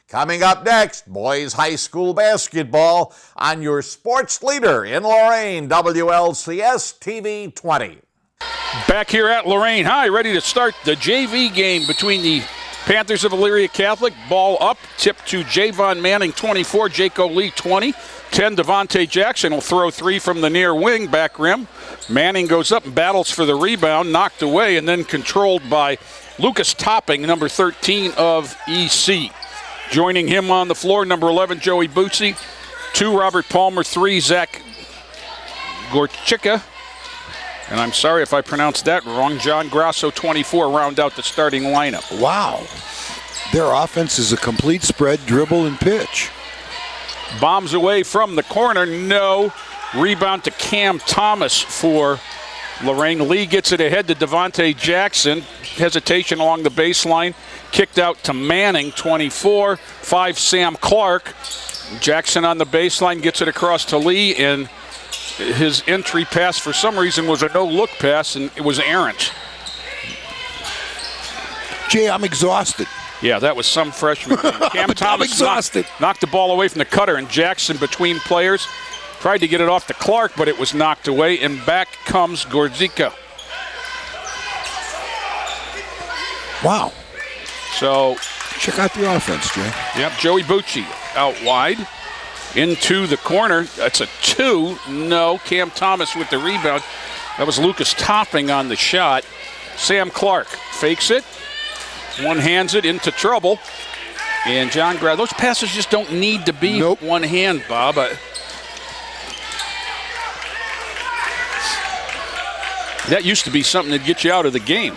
Coming up next, boys high school basketball on your sports leader in Lorain, WLCS TV 20. Back here at Lorain High, ready to start the JV game between the Panthers of Elyria Catholic. Ball up, tip to Javon Manning, 24, Jaco Lee, 20. 10, Devontae Jackson will throw three from the near wing, back rim. Manning goes up and battles for the rebound, knocked away, and then controlled by Lucas Topping, number 13 of EC. Joining him on the floor, number 11, Joey Bootsy. 2, Robert Palmer. 3, Zach Gorchicka. And I'm sorry if I pronounced that wrong. John Grasso, 24, round out the starting lineup. Wow. Their offense is a complete spread, dribble, and pitch. Bombs away from the corner. No. Rebound to Cam Thomas for Lorain. Lee gets it ahead to Devontae Jackson. Hesitation along the baseline. Kicked out to Manning, 24. 5, Sam Clark. Jackson on the baseline gets it across to Lee, and his entry pass for some reason was a no-look pass, and it was errant. Jay, I'm exhausted. Yeah, that was some freshman. Cam Thomas knocked the ball away from the cutter, and Jackson between players tried to get it off to Clark, but it was knocked away, and back comes Gordzika. Wow. So check out the offense, Jay. Yep, Joey Bucci out wide. Into the corner. That's a 2. No. Cam Thomas with the rebound. That was Lucas Topping on the shot. Sam Clark fakes it. One hands it into trouble. And John Grad. Those passes just don't need to be one hand, Bob. That used to be something that'd get you out of the game.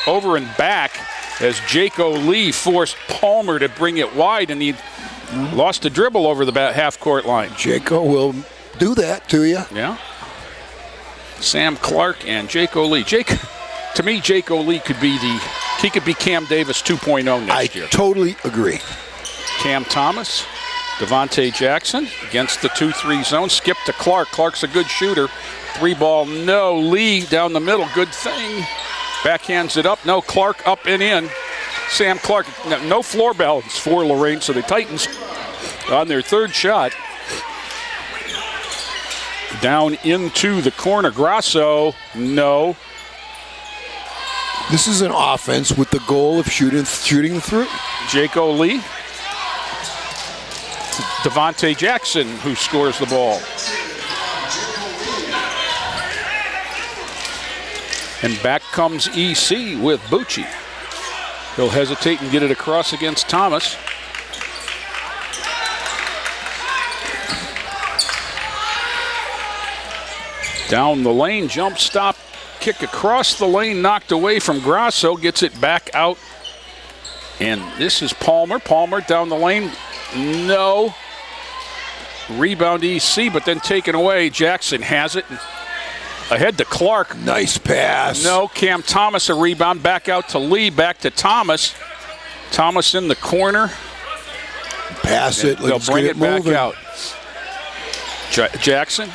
Over and back as Jaco Lee forced Palmer to bring it wide, and he lost the dribble over the half-court line. Jaco will do that to you. Yeah. Sam Clark and Jaco Lee. To me, Jaco Lee could be Cam Davis 2.0 next year. I totally agree. Cam Thomas, Devontae Jackson against the 2-3 zone. Skip to Clark. Clark's a good shooter. 3-ball, no. Lee down the middle, good thing. Backhands it up. No, Clark up and in. Sam Clark, no floor balance for Lorain, so the Titans on their third shot. Down into the corner. Grasso, no. This is an offense with the goal of shooting through. Jaco Lee. Devontae Jackson who scores the ball. And back comes EC with Bucci. He'll hesitate and get it across against Thomas. Down the lane, jump stop, kick across the lane, knocked away from Grasso, gets it back out. And this is Palmer. Palmer down the lane, no. Rebound EC, but then taken away. Jackson has it. Ahead to Clark. Nice pass. No, Cam Thomas a rebound. Back out to Lee. Back to Thomas. Thomas in the corner. Pass it. Let's bring it back out. Jackson.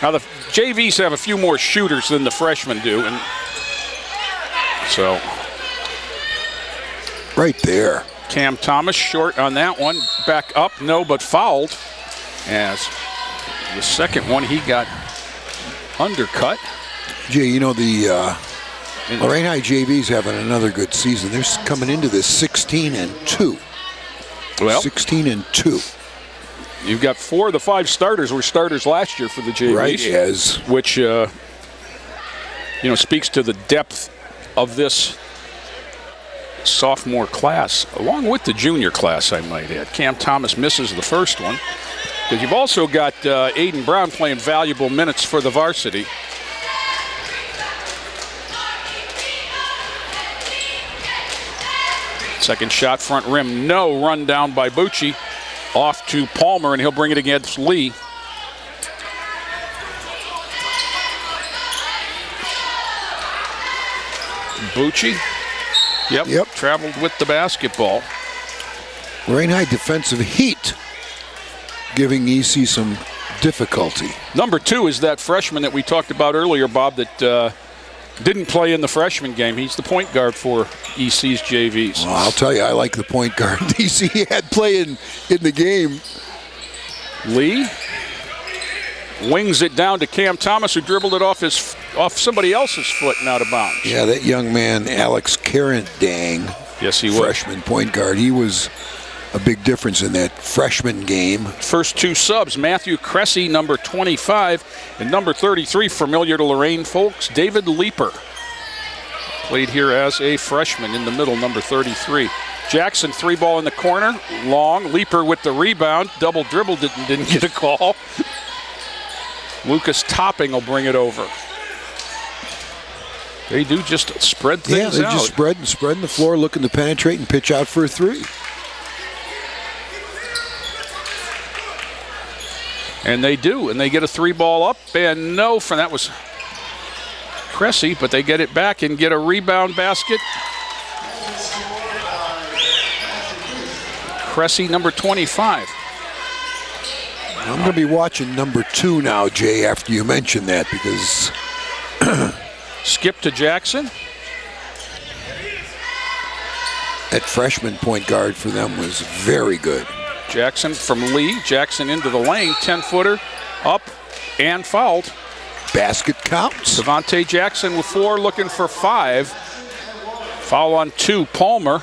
Now the JVs have a few more shooters than the freshmen do, and so right there. Cam Thomas short on that one. Back up, no, but fouled. As the second one he got undercut. Jay, you know the Lorain High JV's having another good season. They're coming into this 16-2. Well, 16-2. You've got 4 of the 5 starters were starters last year for the JVs. Right, yes. Which speaks to the depth of this sophomore class, along with the junior class, I might add. Cam Thomas misses the first one. Because you've also got Aiden Brown playing valuable minutes for the varsity. Second shot, front rim, no. Run down by Bucci. Off to Palmer, and he'll bring it against Lee. Bucci. Yep. Traveled with the basketball. Lorain High defensive heat, giving EC some difficulty. Number 2 is that freshman that we talked about earlier, Bob, that Didn't play in the freshman game. He's the point guard for EC's JVs. Well, I'll tell you, I like the point guard EC had playing in the game. Lee wings it down to Cam Thomas, who dribbled it off somebody else's foot and out of bounds. Yeah, that young man, Alex Carendang. Yes, he was. Freshman point guard. He was a big difference in that freshman game. First two subs, Matthew Cressy, number 25, and number 33, familiar to Lorain folks, David Leeper. Played here as a freshman in the middle, number 33. Jackson, 3-ball in the corner, long. Leeper with the rebound, double dribble, didn't get a call. Lucas Topping will bring it over. They do just spread things out. Yeah, they're just spreading the floor, looking to penetrate and pitch out for a three. And they do, and they get a 3-ball up, and no, that was Cressy, but they get it back and get a rebound basket. Cressy, number 25. I'm going to be watching number 2 now, Jay, after you mention that, because Skip to Jackson. that freshman point guard for them was very good. Jackson from Lee. Jackson into the lane. 10-footer up and fouled. Basket counts. Devontae Jackson with 4, looking for 5. Foul on 2, Palmer.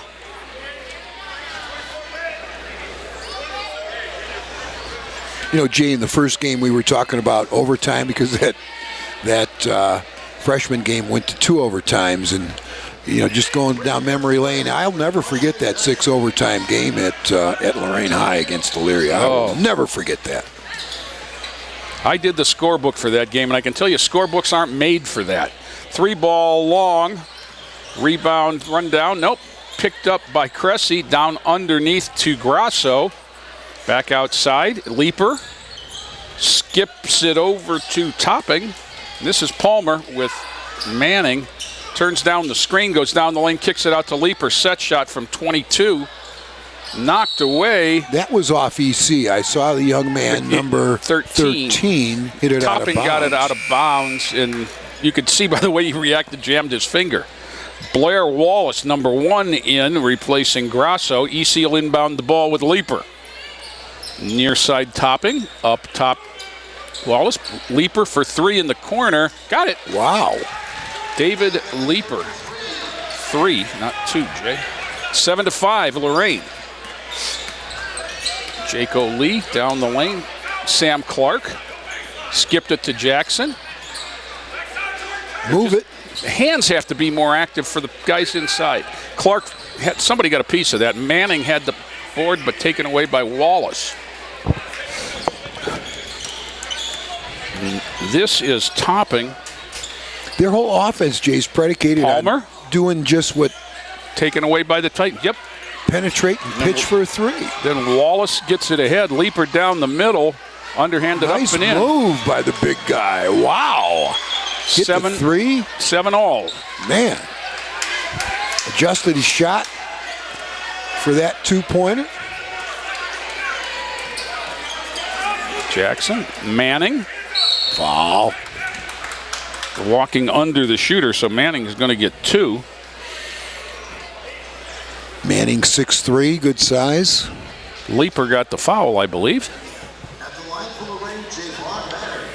You know, Jay, in the first game we were talking about overtime because that freshman game went to 2 overtimes, and you know, just going down memory lane, I'll never forget that 6 overtime game at Lorain High against Elyria. I will never forget that. I did the scorebook for that game, and I can tell you scorebooks aren't made for that. 3-ball long, rebound run down. Nope, picked up by Cressy, down underneath to Grasso. Back outside, Leeper skips it over to Topping. This is Palmer with Manning. Turns down the screen, goes down the lane, kicks it out to Leeper. Set shot from 22. Knocked away. That was off EC. I saw the young man, number 13 hit it out of bounds. Topping got it out of bounds, and you could see by the way he reacted, jammed his finger. Blair Wallace, number 1 in, replacing Grasso. EC will inbound the ball with Leeper. Near side Topping, up top Wallace. Leeper for 3 in the corner. Got it. Wow. David Leeper. 3, not 2, Jay. 7-5, Lorain. Jaco Lee down the lane. Sam Clark skipped it to Jackson. Move it. Hands have to be more active for the guys inside. Clark, somebody got a piece of that. Manning had the board, but taken away by Wallace. And this is Topping. Their whole offense, Jay's predicated Palmer on doing just what. Taken away by the Titans. Yep. Penetrate and pitch for a 3. Then Wallace gets it ahead. Leeper down the middle. Underhanded nice up and in. Nice move by the big guy. Wow. Hit 7 the 3. 7 all. Man. Adjusted his shot for that 2-pointer. Jackson. Manning. Foul. Walking under the shooter, so Manning is going to get 2. Manning 6'3", good size. Leeper got the foul, I believe. At the line for Lorain, Javon Manning.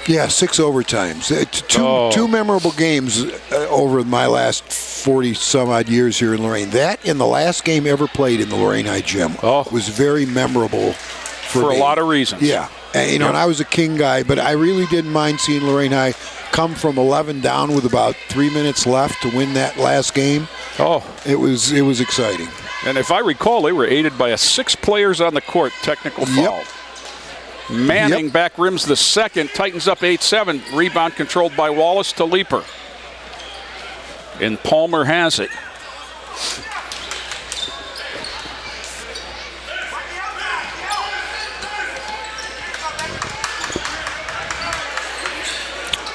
Yeah, 6 overtimes. Two memorable games over my last 40-some-odd years here in Lorain. That and the last game ever played in the Lorain High gym was very memorable for a lot of reasons. Yeah. And, and I was a King guy, but I really didn't mind seeing Lorain High come from 11 down with about 3 minutes left to win that last game. It was exciting. And if I recall, they were aided by 6 players on the court, technical foul. Manning back rims the second, tightens up 8-7. Rebound controlled by Wallace to Leeper. And Palmer has it.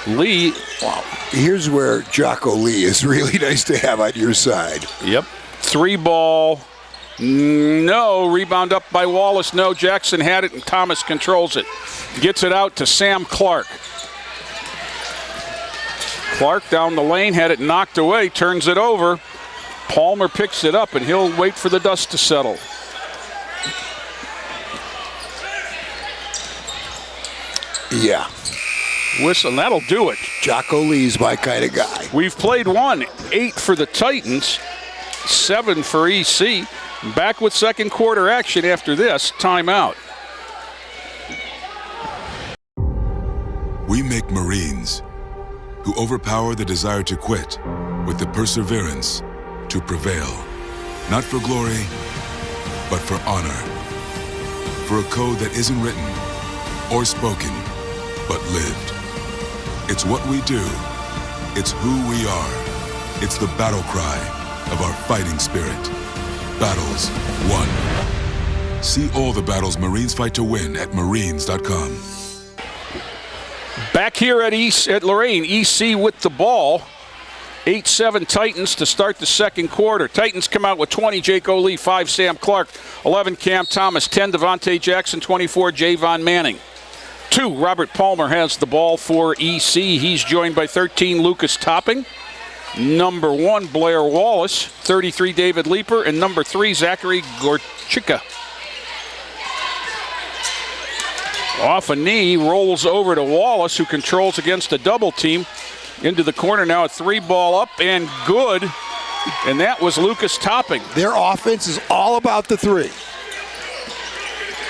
Lee. Wow. Here's where Jaco Lee is really nice to have on your side. Yep. 3-ball No. Rebound up by Wallace. No. Jackson had it, and Thomas controls it. Gets it out to Sam Clark. Clark down the lane, had it knocked away, turns it over. Palmer picks it up, and he'll wait for the dust to settle. Yeah. Whistle, and that'll do it. Jocko Lee's my kind of guy. We've played 8 for the Titans, 7 for EC. Back with second quarter action after this timeout. We make Marines who overpower the desire to quit with the perseverance to prevail. Not for glory, but for honor. For a code that isn't written or spoken, but lived. It's what we do. It's who we are. It's the battle cry of our fighting spirit. Battles won. See all the battles Marines fight to win at Marines.com. Back here at Lorain, EC with the ball. 8-7 Titans to start the second quarter. Titans come out with 20, Jake O'Lee, 5, Sam Clark, 11, Cam Thomas, 10, Devontae Jackson, 24, Javon Manning. 2, Robert Palmer has the ball for EC. He's joined by 13, Lucas Topping. Number 1, Blair Wallace. 33, David Leeper. And number 3, Zachary Gorchika. Off a knee, rolls over to Wallace, who controls against a double team. Into the corner now, a 3-ball up and good. And that was Lucas Topping. Their offense is all about the 3.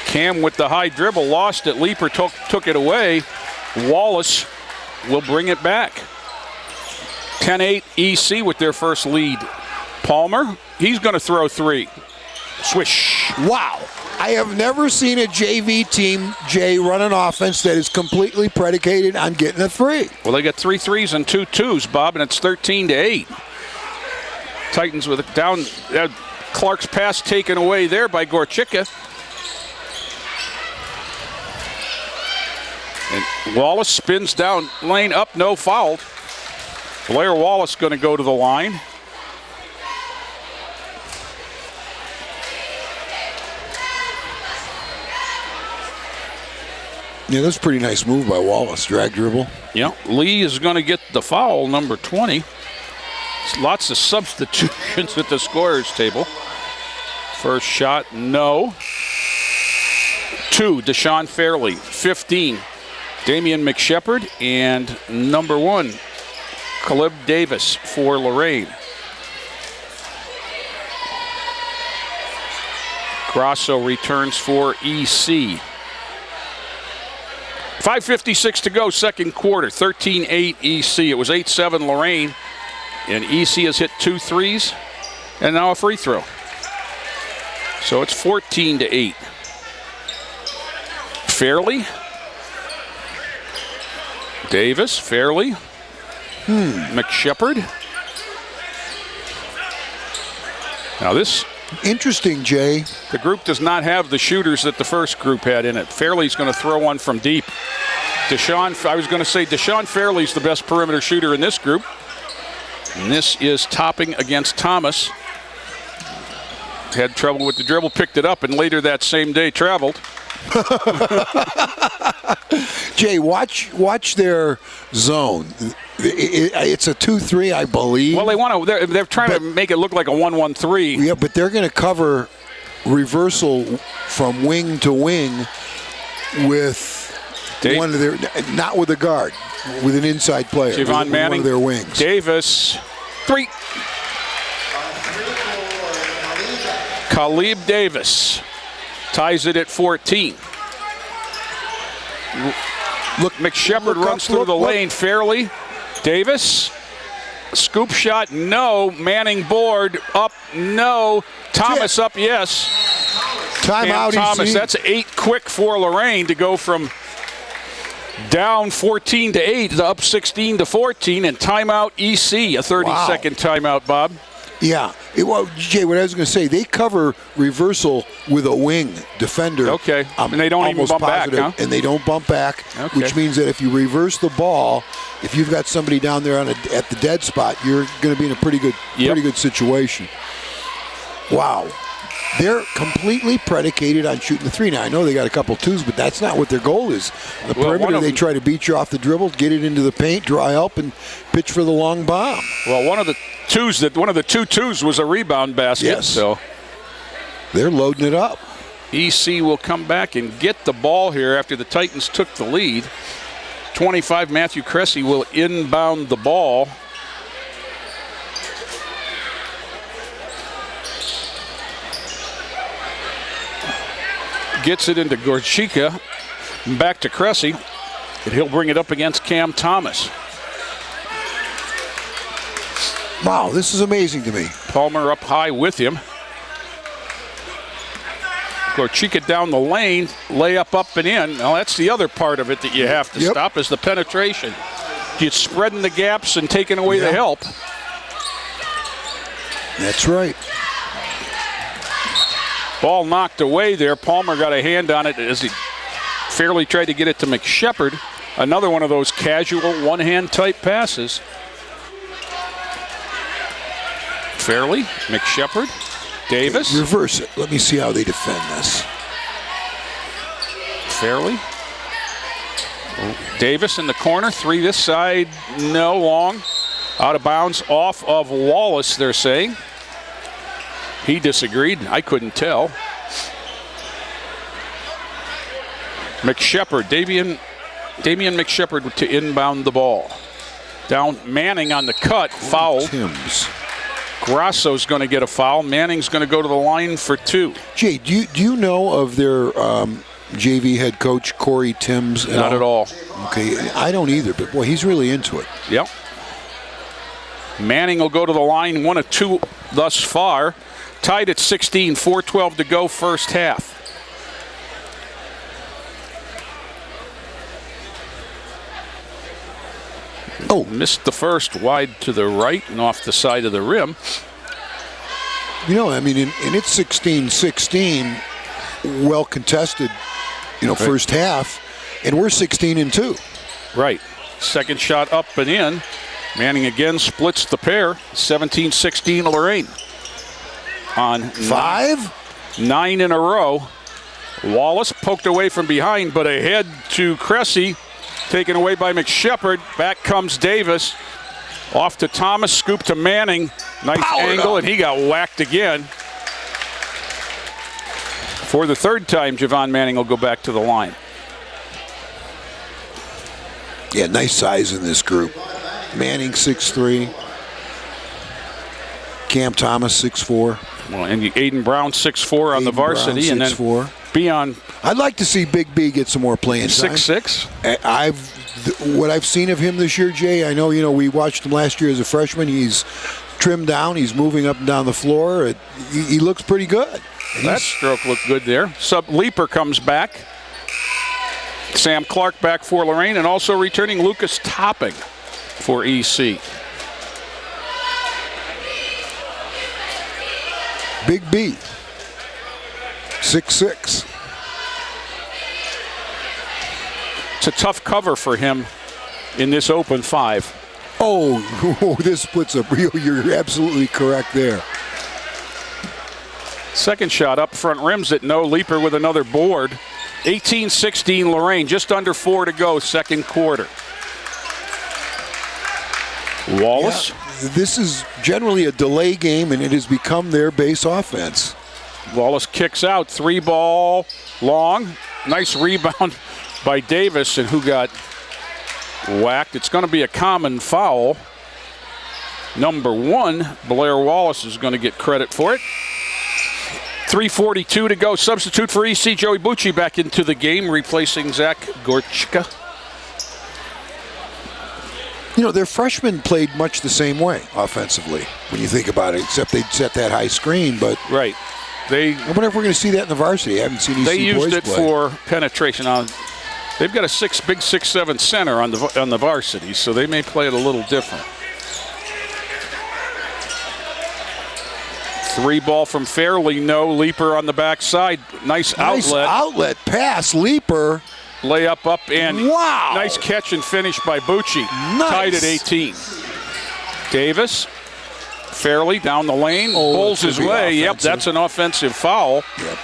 Cam with the high dribble, lost it. Leeper took it away. Wallace will bring it back. 10-8 EC with their first lead. Palmer, he's going to throw 3. Swish. Wow. I have never seen a JV team, Jay, run an offense that is completely predicated on getting a 3. Well, they got 3 threes and 2 twos, Bob, and it's 13-8. Titans with it down. Clark's pass taken away there by Gorchika. And Wallace spins down lane up, no foul. Blair Wallace going to go to the line. Yeah, that's a pretty nice move by Wallace. Drag dribble. Yeah, Lee is going to get the foul, number 20. Lots of substitutions at the scorer's table. First shot, no. 2, Deshaun Fairley. 15, Damian McShepard. And number 1, Caleb Davis for Lorain. Grasso returns for EC. 5:56 to go, second quarter. 13-8 EC. It was 8-7 Lorain. And EC has hit 2 threes and now a free throw. So it's 14-8. Fairley. Davis, Fairley. McShepard. Now this... Interesting, Jay. The group does not have the shooters that the first group had in it. Fairley's going to throw one from deep. Deshaun Fairley's the best perimeter shooter in this group. And this is Topping against Thomas. Had trouble with the dribble, picked it up, and later that same day traveled. Jay, watch their zone. It's a 2-3, I believe. Well, they're trying to make it look like a 1-1-3. Yeah, but they're going to cover reversal from wing to wing with one of their, not with a guard, with an inside player. Javon Manning, one of their wings. Davis, 3. Caleb Davis ties it at 14. Look, McShepard runs through the lane. Fairley, Davis, scoop shot, no. Manning board, up, no. Thomas up, yes. Timeout, Thomas, that's 8 quick for Lorain to go from down 14-8 to up 16-14, and timeout EC, a 30-second timeout, Bob. Yeah. Well, Jay, what I was going to say, they cover reversal with a wing defender. Okay. And they don't even bump back, huh? And they don't bump back, okay. Which means that if you reverse the ball, if you've got somebody down there at the dead spot, you're going to be in a pretty good situation. Wow. they're completely predicated on shooting the three. Now, I know they got a couple twos, but that's not what their goal is. On the perimeter, they try to beat you off the dribble, get it into the paint, draw help, and pitch for the long bomb. Well, one of the two twos was a rebound basket. Yes. So they're loading it up. EC will come back and get the ball here after the Titans took the lead. 25, Matthew Cressy will inbound the ball. Gets it into Gorchika, back to Cressy, and he'll bring it up against Cam Thomas. Wow, this is amazing to me. Palmer up high with him. Gorchika down the lane, layup up and in. Now that's the other part of it that you have to stop is the penetration. You're spreading the gaps and taking away the help. That's right. Ball knocked away there. Palmer got a hand on it as he fairly tried to get it to McShepard. Another one of those casual one-hand type passes. Fairley, McShepard, Davis. Reverse it. Let me see how they defend this. Fairley. Davis in the corner. Three this side. No, long. Out of bounds off of Wallace, they're saying. He disagreed. I couldn't tell. McShepard, Damian McShepard to inbound the ball. Down Manning on the cut, fouled. Timms. Grasso's going to get a foul. Manning's going to go to the line for two. Jay, do you know of their JV head coach, Corey Timms? Not at all. Okay, I don't either, but boy, he's really into it. Yep. Manning will go to the line, 1 of 2 thus far. Tied at 16, 4:12 to go first half. Oh, missed the first, wide to the right and off the side of the rim. You know, I mean, and it's 16-16, well contested, first half, and we're 16-2. Right. Second shot up and in. Manning again splits the pair, 17-16 Lorain. On 9 in a row. Wallace poked away from behind, but ahead to Cressy. Taken away by McShepard. Back comes Davis. Off to Thomas, scoop to Manning. Nice angle, and he got whacked again. For the third time, Javon Manning will go back to the line. Yeah, nice size in this group. Manning 6'3". Cam Thomas 6'4". Well, and Aiden Brown 6'4" on the varsity, Brown, and then 6'4". Beyond. I'd like to see Big B get some more playing time. 6'6". What I've seen of him this year, Jay. I know we watched him last year as a freshman. He's trimmed down. He's moving up and down the floor. He looks pretty good. That stroke looked good there. Sub Leaper comes back. Sam Clark back for Lorain, and also returning Lucas Topping for EC. Big B, 6'6". It's a tough cover for him in this open 5. Oh, this puts a real, you're absolutely correct there. Second shot up front, rims it, no. Leaper with another board. 18-16 Lorain, just under 4 to go, second quarter. Wallace. Yeah, this is generally a delay game, and it has become their base offense. Wallace kicks out, 3-ball, long. Nice rebound by Davis, and who got whacked. It's going to be a common foul. Number 1, Blair Wallace is going to get credit for it. 3:42 to go. Substitute for EC, Joey Bucci back into the game, replacing Zach Gorchika. Their freshmen played much the same way offensively, when you think about it, except they'd set that high screen. But right. I wonder if we're going to see that in the varsity. I haven't seen EC boys play. They used it for penetration. They've got a big 6'7" center on the varsity, so they may play it a little different. 3-ball from Fairley, no. Leaper on the backside. Nice outlet pass, Leaper. Layup up and wow. Nice catch and finish by Bucci. Nice. Tied at 18. Davis Fairley down the lane, pulls his way. Yep, that's an offensive foul. Yep.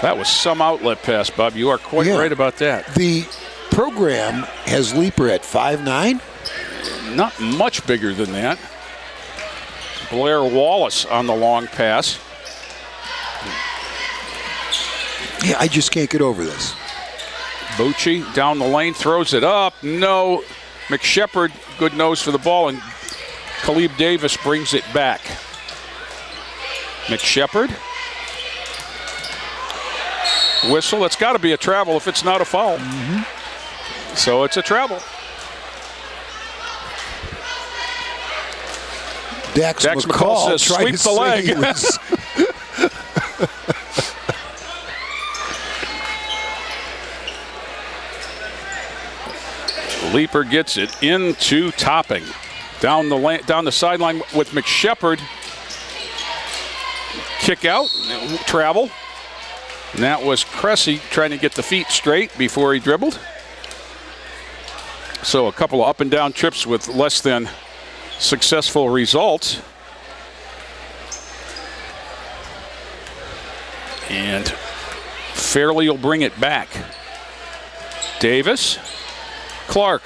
That was some outlet pass, Bob. You are quite right about that. The program has Leaper at 5'9". Not much bigger than that. Blair Wallace on the long pass. Yeah, I just can't get over this. Bucci down the lane, throws it up. No. McShepard, good nose for the ball, and Khalib Davis brings it back. McShepard. Whistle. It's got to be a travel if it's not a foul. So it's a travel. Dax McCall says, sweep the leg. Leaper gets it into Topping. Down the sideline with McShepard. Kick out, travel. And that was Cressy trying to get the feet straight before he dribbled. So a couple of up and down trips with less than successful results. And Fairley will bring it back. Davis, Clark,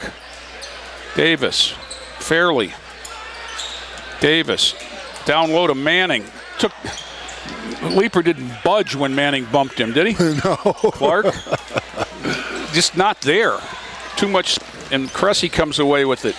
Davis, Fairley, Davis, down low to Manning. Leaper didn't budge when Manning bumped him, did he? No. Clark, just not there. Too much, and Cressy comes away with it.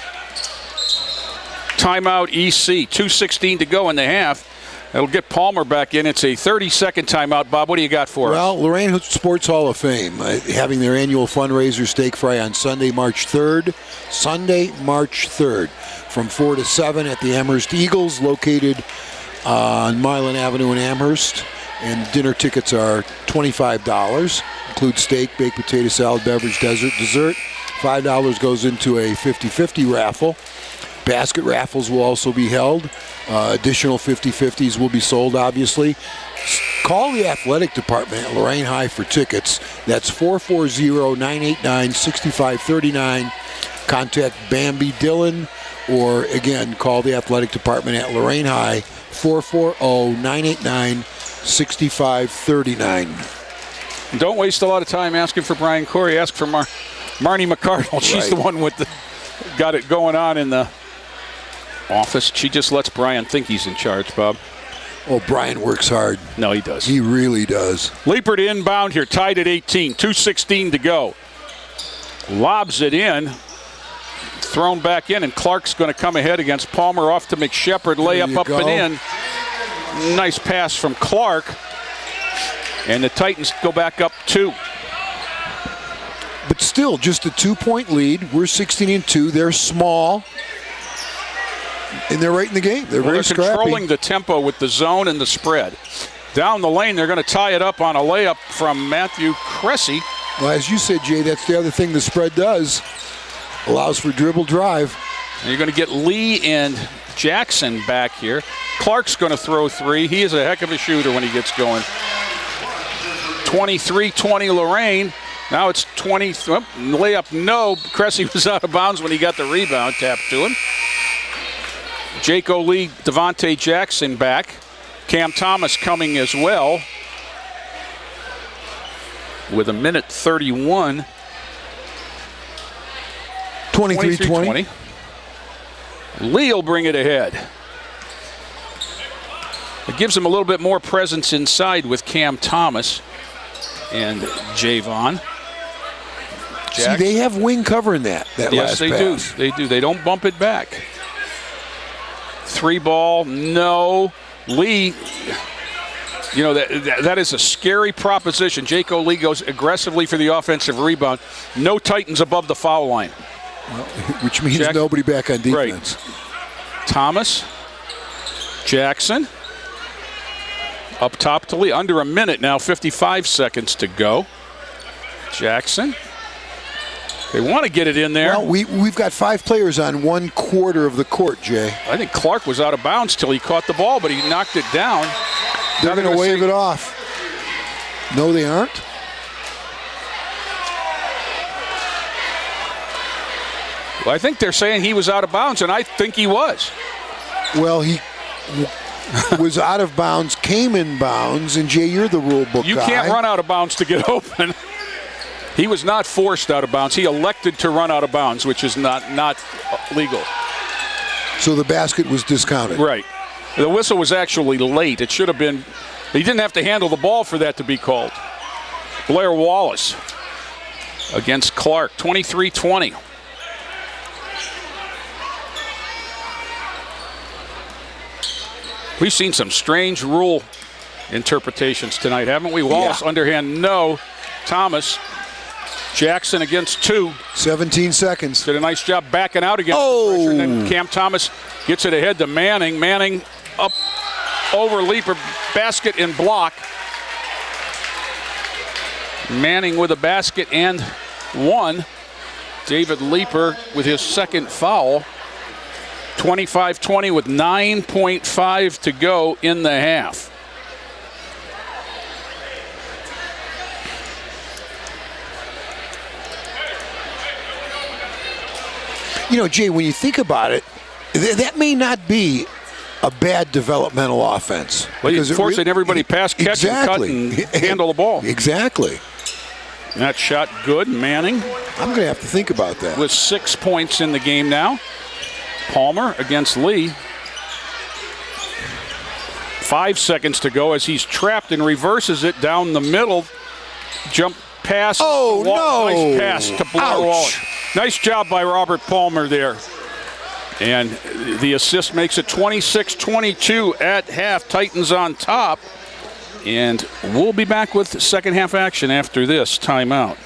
Timeout EC, 2:16 to go in the half. That'll get Palmer back in. It's a 30-second timeout. Bob, what do you got for us? Well, Lorain Sports Hall of Fame having their annual fundraiser steak fry on Sunday, March 3rd. Sunday, March 3rd from 4 to 7 at the Amherst Eagles, located on Milan Avenue in Amherst. And dinner tickets are $25. Include steak, baked potato salad, beverage, dessert. $5 goes into a 50-50 raffle. Basket raffles will also be held. Additional 50-50s will be sold, obviously. Call the athletic department at Lorain High for tickets. That's 440-989-6539. Contact Bambi Dillon, or again, call the athletic department at Lorain High, 440-989-6539. Don't waste a lot of time asking for Brian Corey. Ask for Marnie McCardle. She's the one with got it going on in the office. She just lets Brian think he's in charge, Bob. Oh, Brian works hard. No, he does. He really does. Leaper to inbound here, tied at 18, 2:16 to go. Lobs it in, thrown back in, and Clark's going to come ahead against Palmer. Off to McShepard, layup up and in. Nice pass from Clark, and the Titans go back up 2. But still, just a 2-point lead. We're 16-2. They're small. And they're right in the game. They're very scrappy. They're controlling the tempo with the zone and the spread. Down the lane, they're going to tie it up on a layup from Matthew Cressy. Well, as you said, Jay, that's the other thing the spread does. Allows for dribble drive. And you're going to get Lee and Jackson back here. Clark's going to throw 3. He is a heck of a shooter when he gets going. 23-20 Lorain. Now it's 20. Layup, no. Cressy was out of bounds when he got the rebound tapped to him. Jaco Lee, Devontae Jackson back. Cam Thomas coming as well. With a minute 31. 23-20. Lee will bring it ahead. It gives him a little bit more presence inside with Cam Thomas and Javon. See, they have wing cover in that yes, last they pass. do. They do. They don't bump it back. 3 ball, no. Lee, you know, that is a scary proposition. Jaco Lee goes aggressively for the offensive rebound. No Titans above the foul line. Well, which means nobody back on defense. Right. Thomas, Jackson, up top to Lee. Under a minute now, 55 seconds to go. Jackson. They want to get it in there. Well, we've got 5 players on 1/4 of the court, Jay. I think Clark was out of bounds till he caught the ball, but he knocked it down. They're going to wave it off. No, they aren't. Well, I think they're saying he was out of bounds, and I think he was. Well, he was out of bounds, came in bounds, and Jay, you're the rule book guy. You can't run out of bounds to get open. He was not forced out of bounds. He elected to run out of bounds, which is not legal. So the basket was discounted. Right. The whistle was actually late. It should have been. He didn't have to handle the ball for that to be called. Blair Wallace against Clark, 23-20. We've seen some strange rule interpretations tonight, haven't we? Wallace underhand, no. Thomas. Jackson against 2. 17 seconds. Did a nice job backing out against the pressure. And then Cam Thomas gets it ahead to Manning. Manning up over Leaper, basket and block. Manning with a basket and 1. David Leaper with his second foul. 25-20 with 9.5 to go in the half. You know, Jay, when you think about it, that may not be a bad developmental offense. Well, you're forcing everybody past catch and cut and handle the ball. Exactly. That shot good. Manning. I'm going to have to think about that. With 6 points in the game now. Palmer against Lee. 5 seconds to go as he's trapped and reverses it down the middle. Jump pass. Oh, no. Nice pass to Blair Wallace. Nice job by Robert Palmer there. And the assist makes it 26-22 at half. Titans on top. And we'll be back with second half action after this timeout.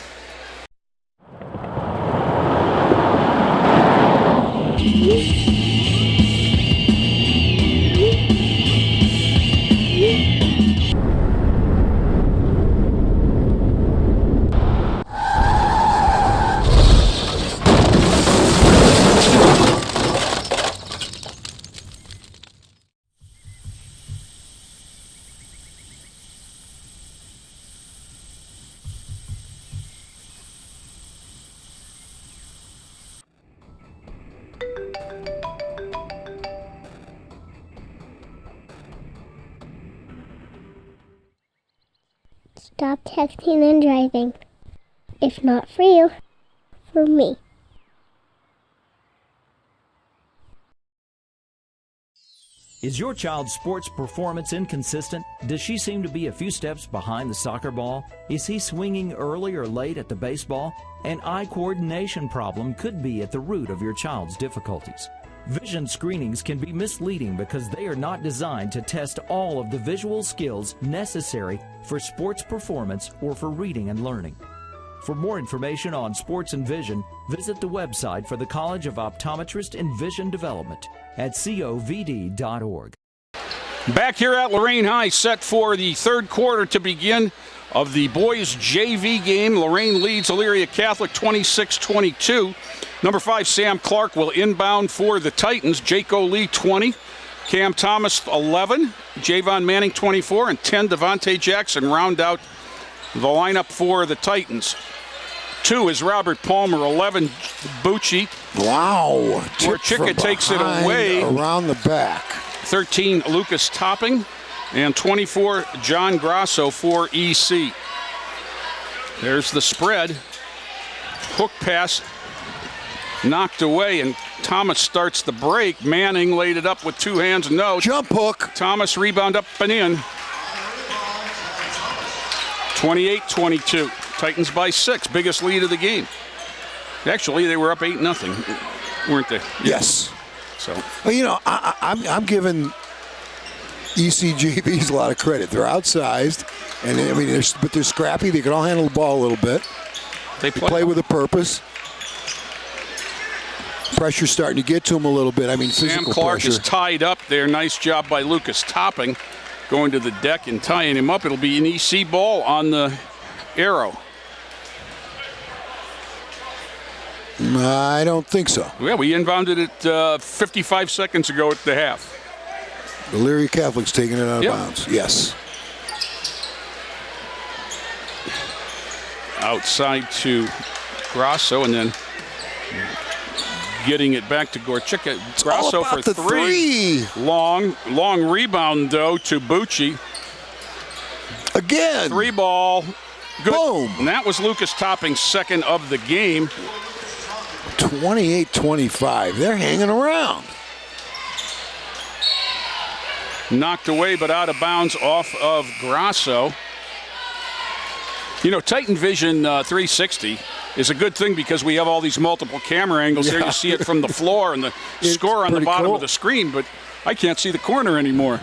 Stop texting and driving. If not for you, for me. Is your child's sports performance inconsistent? Does she seem to be a few steps behind the soccer ball? Is he swinging early or late at the baseball? An eye coordination problem could be at the root of your child's difficulties. Vision screenings can be misleading because they are not designed to test all of the visual skills necessary for sports performance or for reading and learning. For more information on sports and vision, visit the website for the College of Optometrist and Vision Development at covd.org. Back here at Lorain High, set for the third quarter to begin of the boys JV game. Lorain leads Elyria Catholic 26-22. Number 5, Sam Clark will inbound for the Titans. Jaco Lee, 20. Cam Thomas, 11. Javon Manning, 24. And 10, Devontae Jackson round out the lineup for the Titans. 2 is Robert Palmer, 11, Bucci. Wow. Chica takes it away. Around the back. 13, Lucas Topping. And 24, John Grasso for EC. There's the spread. Hook pass knocked away, and Thomas starts the break. Manning laid it up with 2 hands. No. Jump hook. Thomas rebound up and in. 28-22. Titans by 6. Biggest lead of the game. Actually, they were up 8-0, weren't they? Yes. So. Well, you know, I'm giving ECGBs a lot of credit. They're outsized, and I mean, they're scrappy. They can all handle the ball a little bit. They play with a purpose. Pressure's starting to get to him a little bit. I mean, physical Sam Clark pressure. is tied up there. Nice job by Lucas Topping, going to the deck and tying him up. It'll be an EC ball on the arrow. I don't think so. Yeah, we inbounded it 55 seconds ago at the half. Elyria Catholic's taking it out of bounds. Yes. Outside to Grasso, and then getting it back to Gorchika. Grasso for the three. Long rebound, though, to Bucci. Again. 3 ball. Good. Boom. And that was Lucas Topping's second of the game. 28-25. They're hanging around. Knocked away, but out of bounds off of Grasso. You know, Titan Vision 360 is a good thing because we have all these multiple camera angles. There you see it from the floor and the score on the bottom of the screen, but I can't see the corner anymore.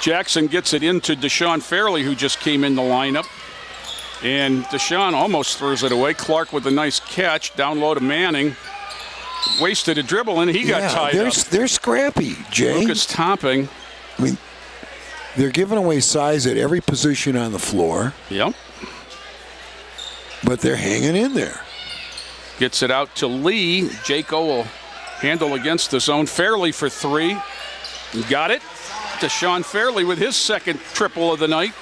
Jackson gets it into Deshaun Fairley, who just came in the lineup. And Deshaun almost throws it away. Clark with a nice catch. Down low to Manning. Wasted a dribble, and he got tied up. They're scrappy, Jay. Lucas Topping. I mean, they're giving away size at every position on the floor. Yep. But they're hanging in there. Gets it out to Lee. Jaco will handle against the zone. Fairley for 3. Got it. Deshaun Fairley with his second triple of the night.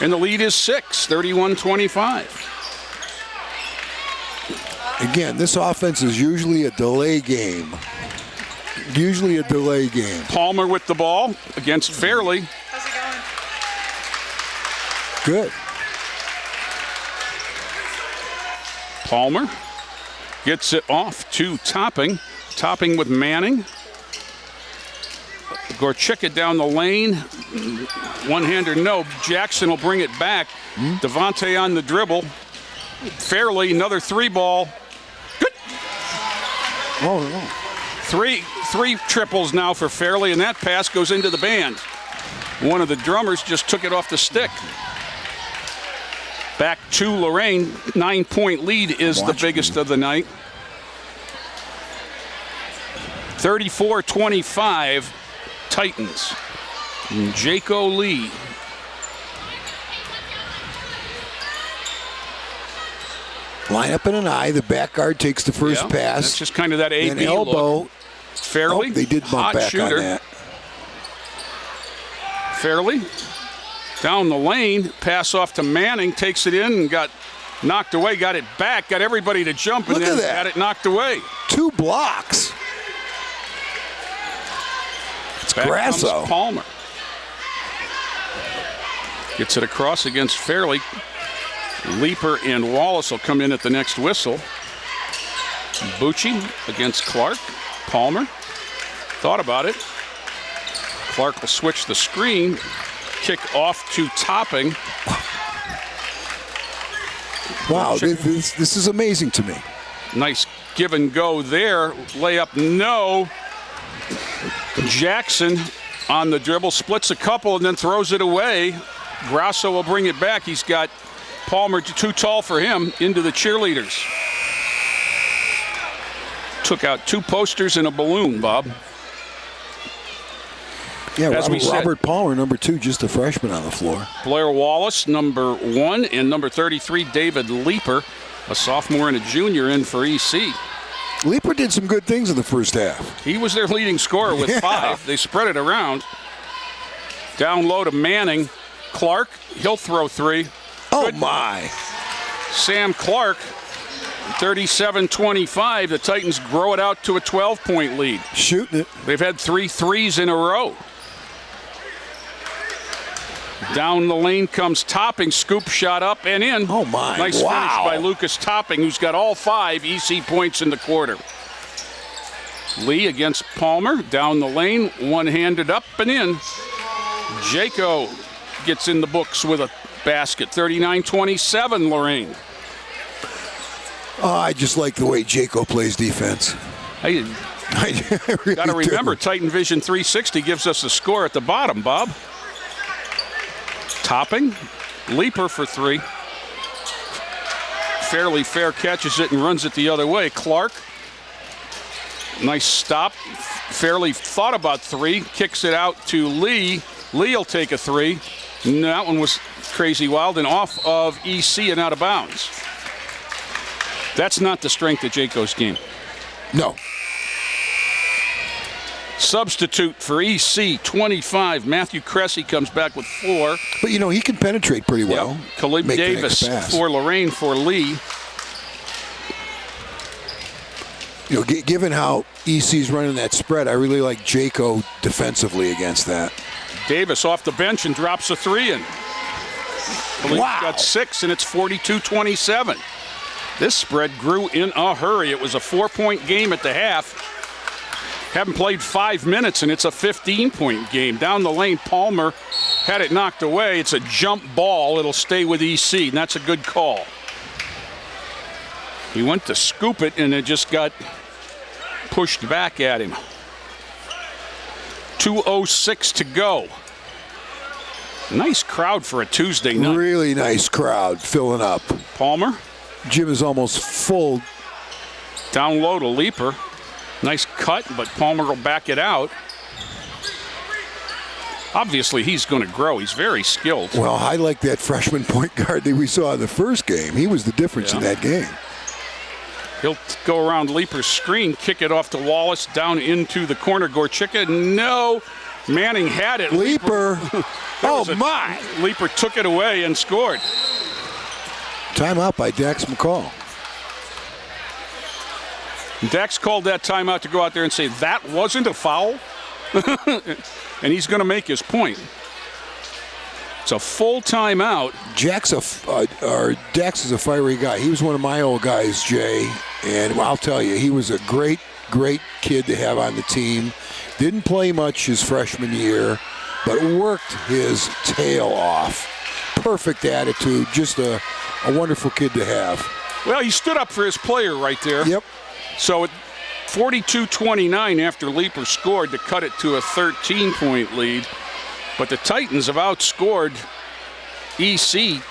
And the lead is 6, 31-25. Again, this offense is usually a delay game. Palmer with the ball against Fairley. How's it going? Good. Palmer gets it off to Topping. Topping with Manning. Gorchika down the lane. One-hander, no. Jackson will bring it back. Devontae on the dribble. Fairley, another 3 ball. Good. Oh, no. Three triples now for Fairley, and that pass goes into the band. One of the drummers just took it off the stick. Back to Lorain. 9-point lead is the biggest of the night. 34-25. Titans. Jaco Lee. Line up in an eye. The back guard takes the first pass. That's just kind of that A-B elbow. look. Fairley. Oh, they did bump hot back shooter. on that. Fairley. Down the lane. Pass off to Manning. Takes it in and got knocked away. Got it back. Got everybody to jump and then got it knocked away. 2 blocks. Back Grasso. comes Palmer. Gets it across against Fairley. Leaper and Wallace will come in at the next whistle. Bucci against Clark. Palmer thought about it. Clark will switch the screen. Kick off to Topping. Wow, this is amazing to me. Nice give and go there. Layup, no. Jackson on the dribble, splits a couple and then throws it away. Grasso will bring it back. He's got Palmer too tall for him into the cheerleaders. Took out 2 posters and a balloon, Bob. Yeah, As we said, Robert Palmer, number 2, just a freshman on the floor. Blair Wallace, number 1, and number 33, David Leaper, a sophomore and a junior in for EC. Leaper did some good things in the first half. He was their leading scorer with 5. They spread it around. Down low to Manning. Clark, he'll throw 3. Oh, Good. my. Sam Clark, 37-25. The Titans grow it out to a 12-point lead. Shooting it. They've had 3 threes in a row. Down the lane comes Topping, scoop shot up and in. Oh, my. Nice finish Wow. by Lucas Topping, who's got all 5 EC points in the quarter. Lee against Palmer, down the lane, one-handed up and in. Jaco gets in the books with a basket, 39-27, Lorain. Oh, I just like the way Jaco plays defense. Hey, I really got to remember, do. Titan Vision 360 gives us the score at the bottom, Bob. Topping, Leaper for 3. Fairly fair catches it and runs it the other way. Clark, nice stop. Fairly thought about 3, kicks it out to Lee. Lee will take a 3. And that one was crazy wild and off of EC and out of bounds. That's not the strength of Jaco's game. No. Substitute for EC, 25. Matthew Cressy comes back with 4. But, you know, he can penetrate pretty well. Yep. Khalib Make the Davis next pass. for Lorain for Lee. given how EC's running that spread, I really like Jaco defensively against that. Davis off the bench and drops a 3 in. Wow. Got 6, and it's 42-27. This spread grew in a hurry. It was a 4-point game at the half. Haven't played 5 minutes, and it's a 15-point game. Down the lane, Palmer had it knocked away. It's a jump ball. It'll stay with EC, and that's a good call. He went to scoop it, and it just got pushed back at him. 2:06 to go. Nice crowd for a Tuesday night. Really nice crowd filling up. Palmer. Gym is almost full. Down low to Leaper. Nice cut, but Palmer will back it out. Obviously, he's going to grow. He's very skilled. Well, I like that freshman point guard that we saw in the first game. He was the difference in that game. He'll go around Leaper's screen, kick it off to Wallace, down into the corner. Gorchicka, no. Manning had it. Leaper. Oh, my. Leaper took it away and scored. Timeout by Dax McCall. Dax called that timeout to go out there and say, that wasn't a foul? And he's going to make his point. It's a full timeout. Dax is a fiery guy. He was one of my old guys, Jay. And I'll tell you, he was a great, great kid to have on the team. Didn't play much his freshman year, but worked his tail off. Perfect attitude. Just a wonderful kid to have. Well, he stood up for his player right there. Yep. So at 42-29 after Leaper scored to cut it to a 13-point lead. But the Titans have outscored EC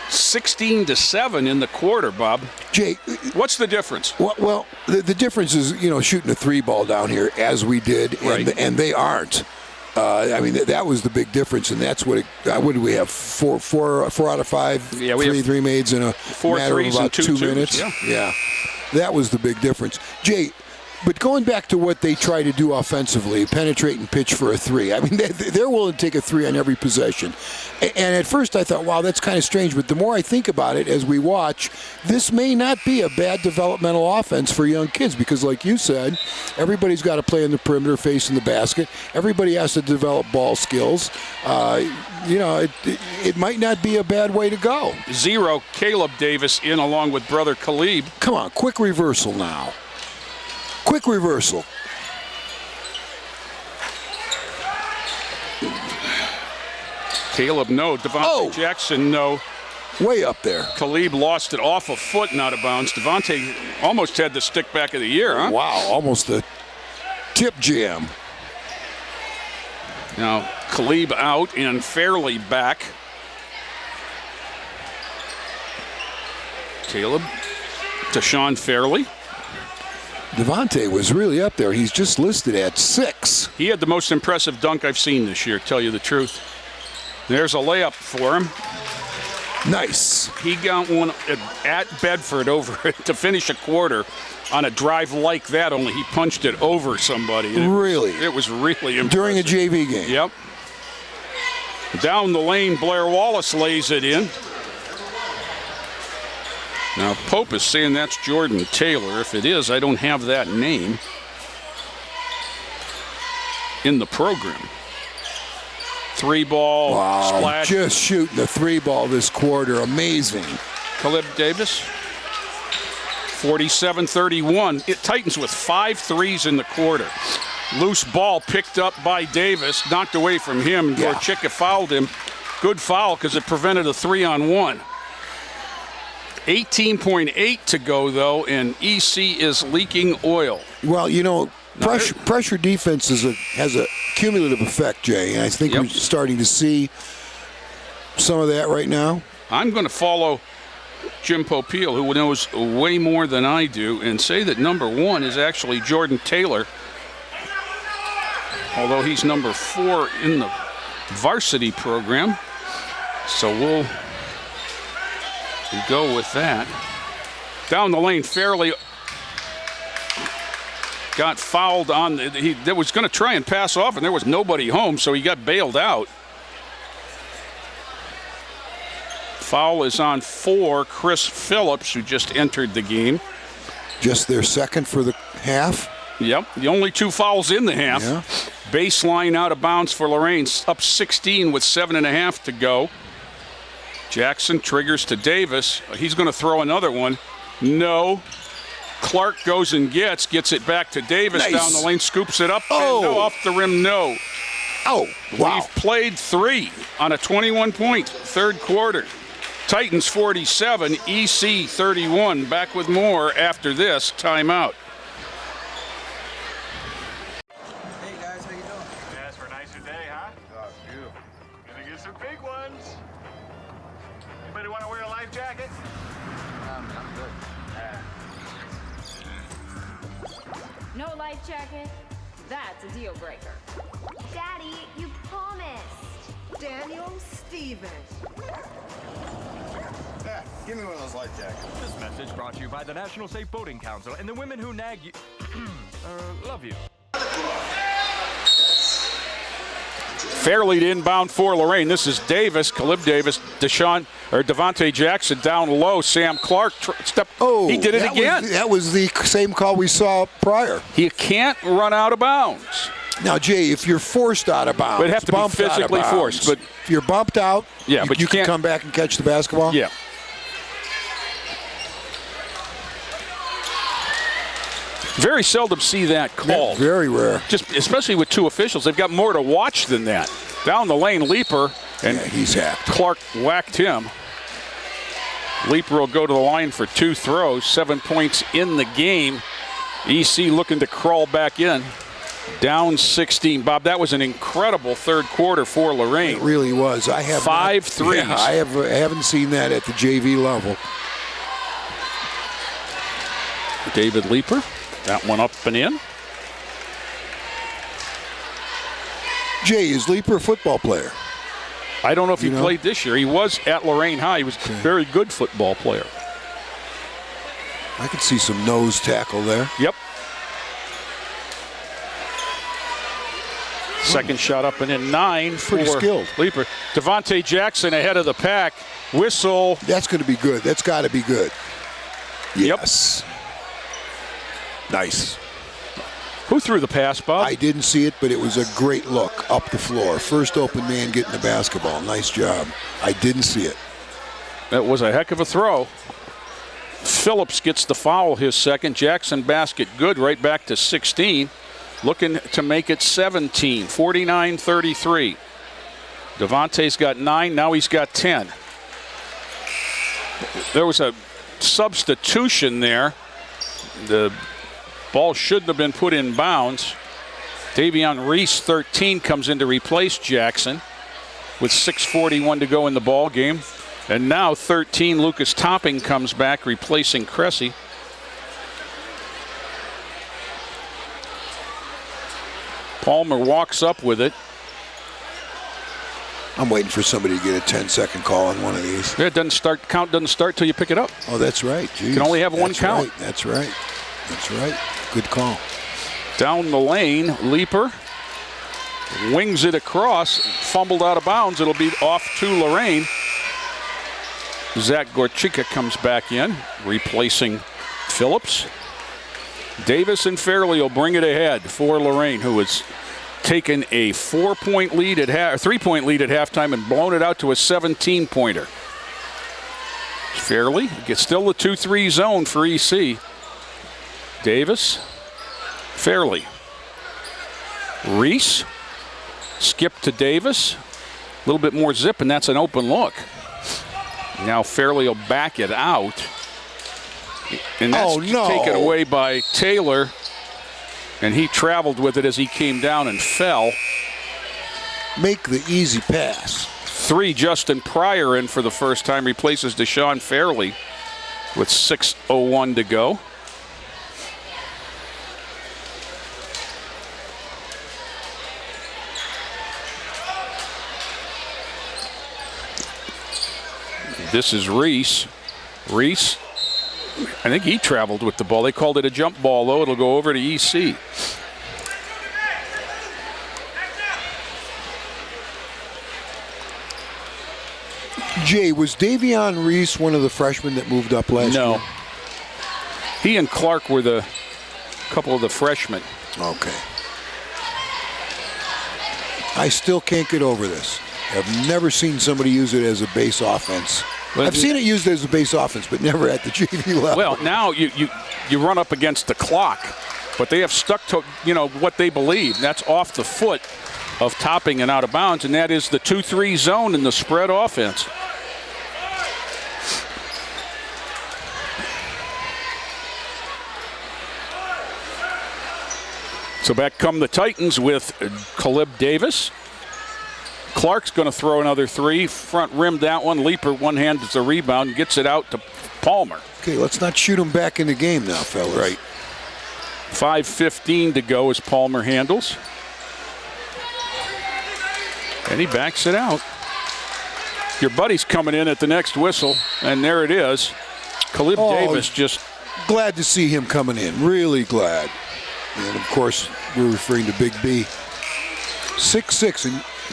16-7 in the quarter, Bob. Jay, what's the difference? Well, the difference is, shooting a 3-ball down here as we did, and they aren't. That was the big difference, and that's what did we have? Four out of 5 yeah, we have three mades in a matter of about 2 minutes. Yeah. That was the big difference. Jay, but going back to what they try to do offensively, penetrate and pitch for a 3. They're willing to take a 3 on every possession. And at first I thought, wow, that's kind of strange. But the more I think about it as we watch, this may not be a bad developmental offense for young kids because, like you said, everybody's got to play in the perimeter facing the basket. Everybody has to develop ball skills. It might not be a bad way to go. 0, Caleb Davis in along with brother Khalib. Come on, quick reversal now. Quick reversal. Caleb, no. Devontae Jackson, no. Way up there. Khalib lost it off a foot and out of bounds. Devontae almost had the stick back of the year, huh? Wow, almost a tip jam. Now, Khalib out and Fairley back. Caleb to Sean Fairley. Devontae was really up there. He's just listed at 6. He had the most impressive dunk I've seen this year, tell you the truth. There's a layup for him. Nice. He got one at Bedford over to finish a quarter on a drive like that, only he punched it over somebody. Really? It was really impressive. During a JV game? Yep. Down the lane, Blair Wallace lays it in. Now, Pope is saying that's Jordan Taylor. If it is, I don't have that name in the program. 3-ball, wow, splash. Just shooting the 3-ball this quarter. Amazing. Caleb Davis, 47-31. Titans with 5 threes in the quarter. Loose ball picked up by Davis, knocked away from him. Yeah. Gorchicka fouled him. Good foul because it prevented a 3-on-1. 18.8 to go, though, and EC is leaking oil. Well, pressure defense has a cumulative effect, Jay, and I think we're starting to see some of that right now. I'm going to follow Jim Popeil, who knows way more than I do, and say that number 1 is actually Jordan Taylor, although he's number 4 in the varsity program. So we'll go with that. Down the lane, Fairley got fouled on. He was going to try and pass off, and there was nobody home, so he got bailed out. Foul is on 4, Chris Phillips, who just entered the game. Just their second for the half. Yep, the only 2 fouls in the half. Yeah. Baseline out of bounds for Lorain, up 16 with 7.5 to go. Jackson triggers to Davis. He's going to throw another one. No. Clark goes and gets it back to Davis. Nice. Down the lane, scoops it up. Oh. And no, off the rim, no. Oh, wow. We've played 3 on a 21-point third quarter. Titans 47, EC 31. Back with more after this timeout. Hey guys, how you doing? Yes, for a nicer day, huh? Oh, it's beautiful. Gonna get some big ones. Anybody want to wear a life jacket? I'm good. No life jacket? That's a deal breaker. Daddy, you promised. Daniel Stevens. Yeah, give me one of those life jackets. This message brought to you by the National Safe Boating Council and the women who nag you. Love you. Fairleigh to inbound for Lorain. This is Davis, Caleb Davis, Devontae Jackson down low. Sam Clark he did it again. That was the same call we saw prior. He can't run out of bounds. Now, Jay, if you're forced out of bounds, But it'd have to be bumped out of physically bounds, forced, but- if you're bumped out, Yeah, but you can can't- come back and catch the basketball. Yeah. Very seldom see that called. Very rare. Just especially with 2 officials. They've got more to watch than that. Down the lane, Leaper, and he's hacked. Clark whacked him. Leaper will go to the line for 2 throws, 7 points in the game. EC looking to crawl back in. Down 16. Bob, that was an incredible third quarter for Lorain. It really was. I have 5 threes. Yeah, I haven't seen that at the JV level. David Leaper. That one up and in. Jay, is Leaper a football player? I don't know if he played this year. He was at Lorain High. He was a very good football player. I could see some nose tackle there. Yep. Second shot up and in 9 Pretty for skilled. Leaper. Devontae Jackson ahead of the pack. Whistle. That's going to be good. That's got to be good. Yes. Yep. Nice. Who threw the pass, Bob? I didn't see it, but it was a great look up the floor. First open man getting the basketball. Nice job. I didn't see it. That was a heck of a throw. Phillips gets the foul, his second. Jackson basket good, right back to 16. Looking to make it 17, 49-33. Devontae's got 9, now he's got 10. There was a substitution there. The ball shouldn't have been put in bounds. Davion Reese, 13, comes in to replace Jackson with 6:41 to go in the ball game. And now 13, Lucas Topping comes back, replacing Cressy. Palmer walks up with it. I'm waiting for somebody to get a 10-second call on one of these. It doesn't start. Count doesn't start till you pick it up. Oh, that's right. Jeez. You can only have one count. Right. That's right. That's right. Good call. Down the lane, Leaper wings it across, fumbled out of bounds. It'll be off to Lorain. Zach Gorchika comes back in, replacing Phillips. Davis and Fairleigh will bring it ahead for Lorain, who has taken a 3-point lead at halftime and blown it out to a 17-pointer. Fairleigh gets still the 2-3 zone for EC. Davis, Fairleigh. Reese, skip to Davis. A little bit more zip, and that's an open look. Now Fairleigh will back it out. And that's taken away by Taylor. And he traveled with it as he came down and fell. Make the easy pass. 3, Justin Pryor in for the first time, replaces Deshaun Fairleigh with 6:01 to go. This is Reese. Reese, I think he traveled with the ball. They called it a jump ball, though. It'll go over to EC. Jay, was Davion Reese one of the freshmen that moved up last year? He and Clark were the couple of the freshmen. Okay. I still can't get over this. I've never seen somebody use it as a base offense. I've seen it used as a base offense, but never at the JV level. Well, now you run up against the clock, but they have stuck to what they believe. That's off the foot of Topping and out of bounds, and that is the 2-3 zone in the spread offense. So back come the Titans with Caleb Davis. Clark's going to throw another three. Front rim that one. Leaper one-handed the rebound. Gets it out to Palmer. Okay, let's not shoot him back in the game now, fellas. Right. 5:15 to go as Palmer handles. And he backs it out. Your buddy's coming in at the next whistle, and there it is. Caleb Davis just... Glad to see him coming in. Really glad. And, of course, we're referring to Big B. 6'6",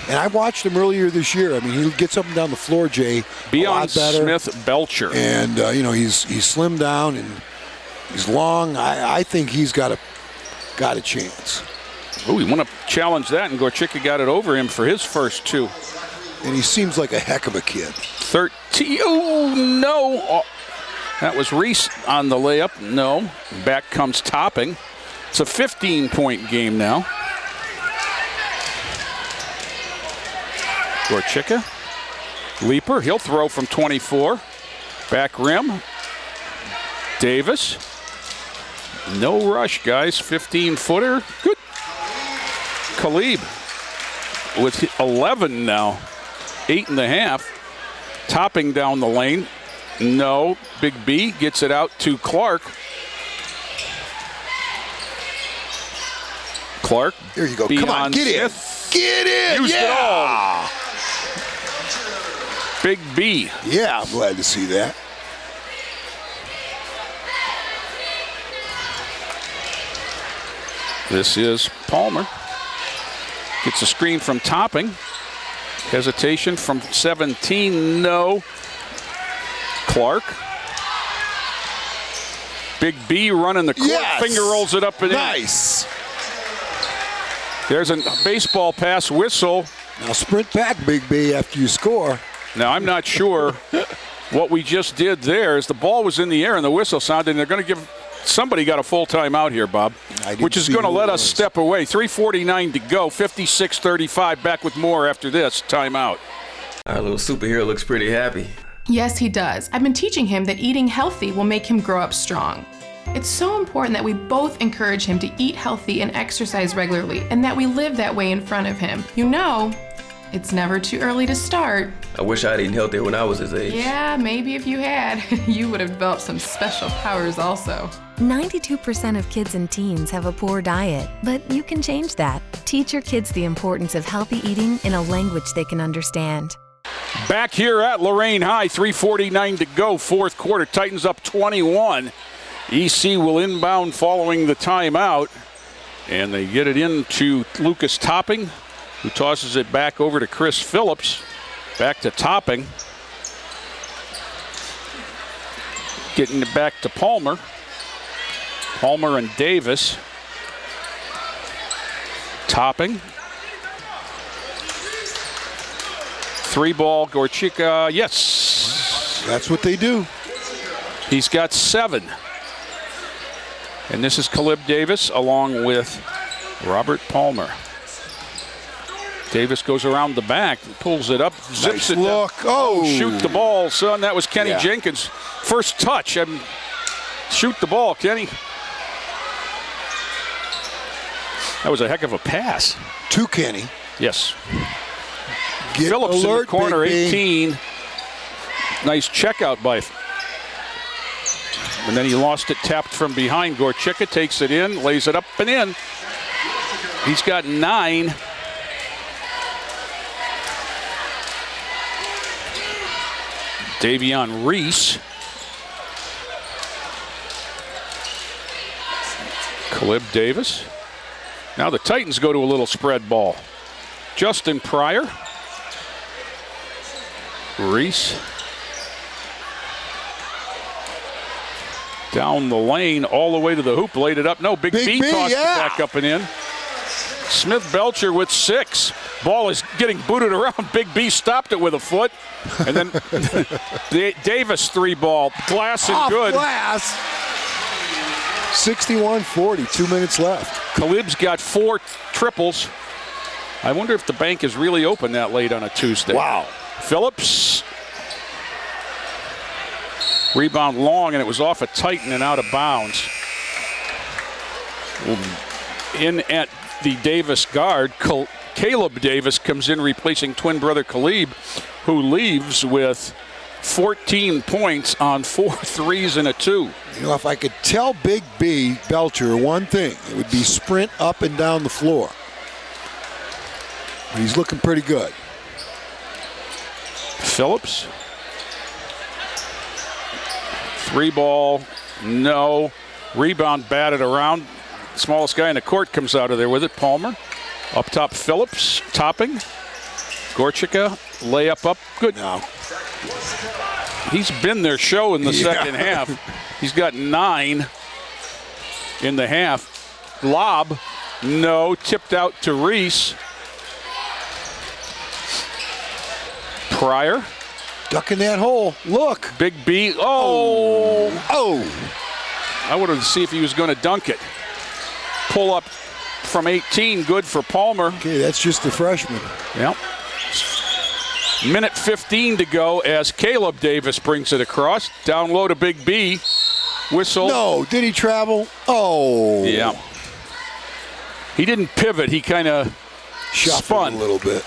and I watched him earlier this year. I mean, he gets up and down the floor, Jay, Beyond a lot better. Smith Belcher. And, he's slimmed down and he's long. I think he's got a chance. Oh, he want to challenge that, and Gorchicka got it over him for his first two. And he seems like a heck of a kid. 13. Oh, no. Oh, that was Reese on the layup. No. Back comes Topping. It's a 15-point game now. Gorchicka. Leaper. He'll throw from 24. Back rim. Davis. No rush, guys. 15-footer. Good. Caleb with 11 now. 8.5. Topping down the lane. No. Big B gets it out to Clark. Clark. There you go. Come on, get in. Get in. Used it all. Big B. Yeah, I'm glad to see that. This is Palmer. Gets a screen from Topping. Hesitation from 17. No. Clark. Big B running the court. Yes. Finger rolls it up and in. Nice. There's a baseball pass whistle. Now sprint back, Big B, after you score. Now, I'm not sure what we just did there is the ball was in the air and the whistle sounded, and they're going to give somebody got a full timeout here, Bob, which is going to let us step away. 3:49 to go, 56-35. Back with more after this timeout. Our little superhero looks pretty happy. Yes, he does. I've been teaching him that eating healthy will make him grow up strong. It's so important that we both encourage him to eat healthy and exercise regularly, and that we live that way in front of him. You know, it's never too early to start. I wish I'd eaten healthier when I was his age. Yeah, maybe if you had, you would have developed some special powers also. 92% of kids and teens have a poor diet, but you can change that. Teach your kids the importance of healthy eating in a language they can understand. Back here at Lorain High, 3:49 to go, fourth quarter. Titans up 21. EC will inbound following the timeout, and they get it into Lucas Topping, who tosses it back over to Chris Phillips. Back to Topping. Getting it back to Palmer. Palmer and Davis. Topping. Three ball, Gorchicka, yes. That's what they do. He's got 7. And this is Caleb Davis along with Robert Palmer. Davis goes around the back, pulls it up, zips nice it look. Down. Oh, shoot the ball, son. That was Kenny Jenkins' first touch. Shoot the ball, Kenny. That was a heck of a pass. To Kenny. Yes. Get Phillips alert, in the corner, Big B. 18. Nice check out by. And then he lost it, tapped from behind. Gorchicka takes it in, lays it up and in. He's got 9. Davion Reese. Caleb Davis. Now the Titans go to a little spread ball. Justin Pryor. Reese. Down the lane, all the way to the hoop, laid it up. No, Big B tossed it back up and in. Smith Belcher with 6. Ball is getting booted around. Big B stopped it with a foot. And then Davis 3-ball. Glass and Off good. Glass. 61-40, 2 minutes left. Khalib's got 4 triples. I wonder if the bank is really open that late on a Tuesday. Wow. Phillips. Rebound long, and it was off a Titan and out of bounds. In at the Davis guard, Caleb Davis comes in replacing twin brother Khalib, who leaves with 14 points on 4 threes and a 2. You know, if I could tell Big B Belcher one thing, it would be sprint up and down the floor. But he's looking pretty good. Phillips. 3-ball, no. Rebound batted around. Smallest guy in the court comes out of there with it. Palmer. Up top, Phillips. Topping. Gorchika. Layup up. Good. Now. He's been their show in the second half. He's got 9 in the half. Lob. No. Tipped out to Reese. Pryor. Ducking that hole. Look. Big B. Oh. Oh. I wanted to see if he was going to dunk it. Pull up from 18. Good for Palmer. Okay, that's just the freshman. Yep. Minute 15 to go as Caleb Davis brings it across. Down low to Big B. Whistle. No. Did he travel? Oh. Yeah. He didn't pivot. He kind of spun a little bit.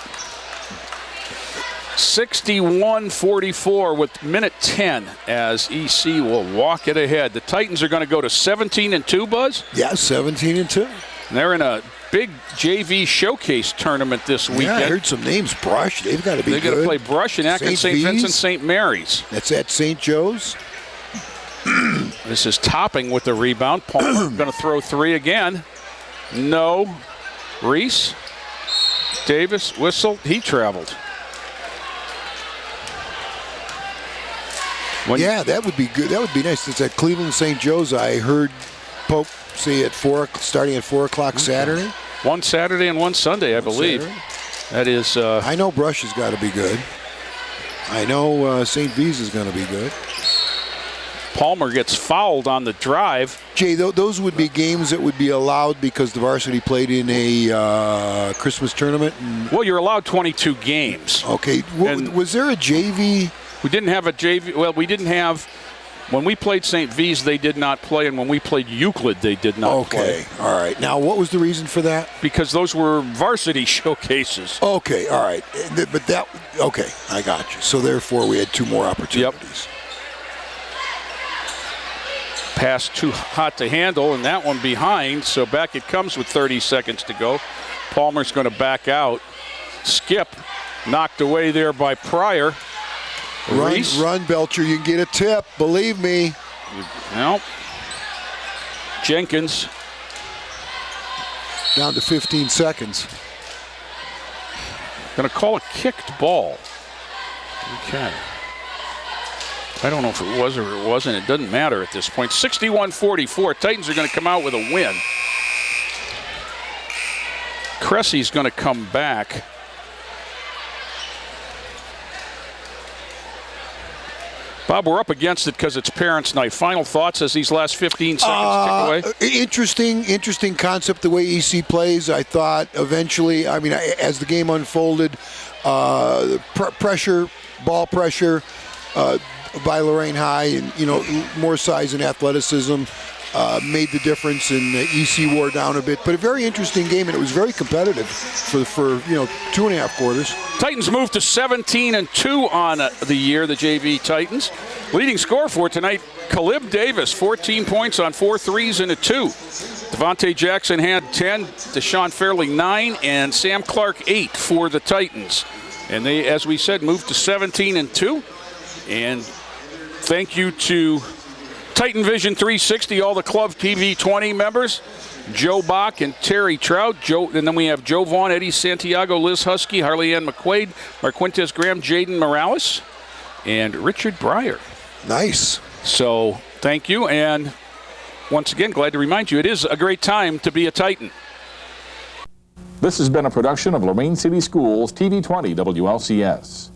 61-44 with minute 10 as EC will walk it ahead. The Titans are going to go to 17-2, Buzz? Yeah, 17-2. And they're in a big JV showcase tournament this weekend. Yeah, I heard some names. Brush, they've got to be good. They're going to play Brush and Atkins, St. Vincent, St. Mary's. That's at St. Joe's. This is Topping with the rebound. Palmer going to throw 3 again. No. Reese. Davis. Whistle. He traveled. Yeah, that would be good. That would be nice. It's at Cleveland St. Joe's. I heard Pope say starting at 4 o'clock Saturday. One Saturday and one Sunday, I believe. That is. I know Brush has got to be good. I know St. V's is going to be good. Palmer gets fouled on the drive. Jay, those would be games that would be allowed because the varsity played in a Christmas tournament. Well, you're allowed 22 games. Okay. Was there a JV? We didn't have a JV. Well, we didn't have. When we played St. V's, they did not play, and when we played Euclid, they did not play. Okay, all right. Now, what was the reason for that? Because those were varsity showcases. Okay, all right. But okay, I got you. So, therefore, we had 2 more opportunities. Yep. Pass too hot to handle, and that one behind, so back it comes with 30 seconds to go. Palmer's going to back out. Skip, knocked away there by Pryor. Run, Belcher. You can get a tip. Believe me. Nope. Jenkins. Down to 15 seconds. Going to call a kicked ball. Okay. I don't know if it was or it wasn't. It doesn't matter at this point. 61-44. Titans are going to come out with a win. Cressy's going to come back. Bob, we're up against it because it's Parents' Night. Final thoughts as these last 15 seconds tick away? Interesting concept the way EC plays. I thought eventually, as the game unfolded, ball pressure by Lorain High, and more size and athleticism made the difference, and EC wore down a bit. But a very interesting game, and it was very competitive for 2.5 quarters. Titans move to 17-2 on the year, the JV Titans. Leading scorer for tonight, Caleb Davis, 14 points on 4 threes and a 2. Devontae Jackson had 10, Deshaun Fairley 9, and Sam Clark 8 for the Titans. And they, as we said, moved to 17-2. And thank you to Titan Vision 360, all the Club TV 20 members, Joe Bach and Terry Trout. And then we have Joe Vaughn, Eddie Santiago, Liz Husky, Harley Ann McQuaid, Marquintes Graham, Jaden Morales, and Richard Breyer. Nice. So Thank you, and once again, glad to remind you, it is a great time to be a Titan. This has been a production of Lorain City Schools TV 20 WLCS.